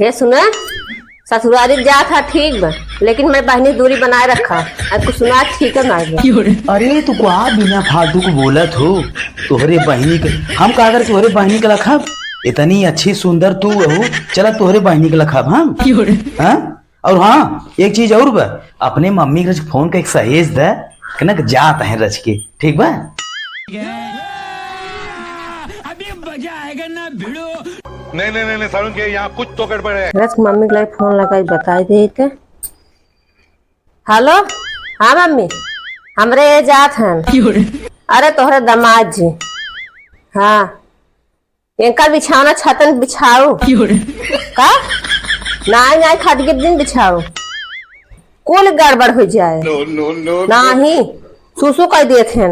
ये सुना ससुरारी जा था ठीक बा, लेकिन मैं बहनी दूरी बनाए रखा। आपको सुना ठीक है मार। अरे तू का बिना फालतू को बोलत हो। तोहरे बहनी के हम का अगर तोहरे बहनी के लखब इतनी अच्छी सुंदर तू हो, चला तोहरे बहनी के लखब हम। हाँ? और हाँ एक चीज और बा, अपने मम्मी के फोन का एक सहेज दे कि ना जात है रच के, ठीक बा? अभी मजा आएगा ना भिड़ो। नहीं सारुण के यहाँ कुछ तो गड़बड़ है। रच मम्मी के लिए फोन लगाई बताई दे के। हेलो हाँ मम्मी, हमरे ये जात हैं। अरे तोहरे दामाद जी, हाँ इनका बिछाना छतन बिछाओ का ना खाद के दिन बिछाओ, कुल गड़बड़ हो जाए। नो नो नो नहीं सुसु कर दिए थे।